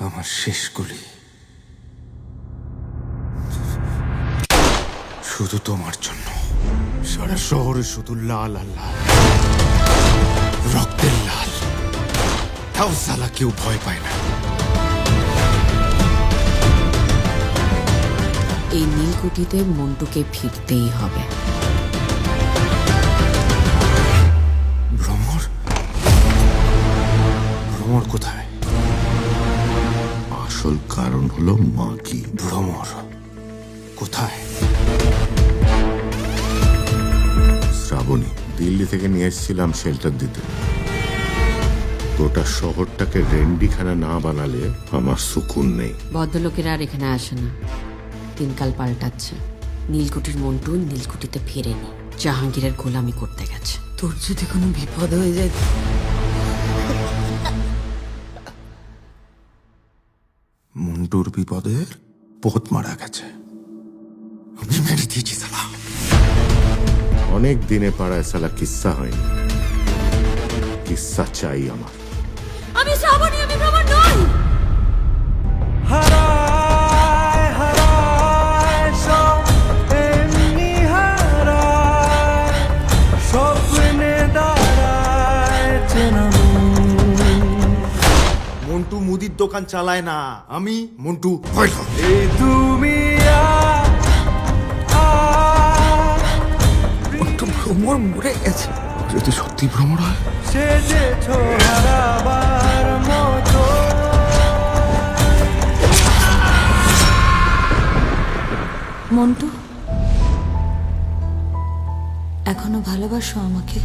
আমার শেষ গুলি শুধু তোমার জন্য। সারা শহরে শুধু লাল আর লাল, রক্তের লাল। তাও সালা কেউ ভয় পায় না। এই নীলকুঠিতে মন্টুকে ফিরতেই হবে। ভ্রমর? ভ্রমর কোথায়? আসল কারণ হলো মাকি। ভ্রমর কোথায়? শ্রাবণী, দিল্লি থেকে নিয়ে এসেছিলাম শেল্টার দিতে। গোটা শহরটাকে রেন্ডিখানা না বানালে আমার সুকুন নেই। ভদ্রলোকেরা আর এখানে আসে না, দিনকাল পাল্টাচ্ছে। নীলকুঠির মন্টু নীলকুঠিতে ফেরেনি, জাহাঙ্গীরের গোলামি করতে গেছে। তোর যদি কোনো বিপদ হয়ে যায়, মন্টুর বিপদের পথ মারা গেছে। আমি মেরে দিয়েছি সালা। অনেক দিনে পাড়ায় সালা কিস্সা হয়নি। কিস্সা চাই আমার। আমি শ্রাবণী, আমি ভ্রমণ নই। হারায় হারায় সব এমনি হারায়, স্বপ্নে দাঁড়ায় চেনা মন্টু মুদির দোকান চালায় না, আমি মন্টু পাইলট। এই তুমি মন্টু ভ্রমর মরে গেছে। যদি সত্যি ভ্রমর হয়, সেজেছ হারাবার মতো। মন্টু, এখনো ভালোবাসো আমাকে?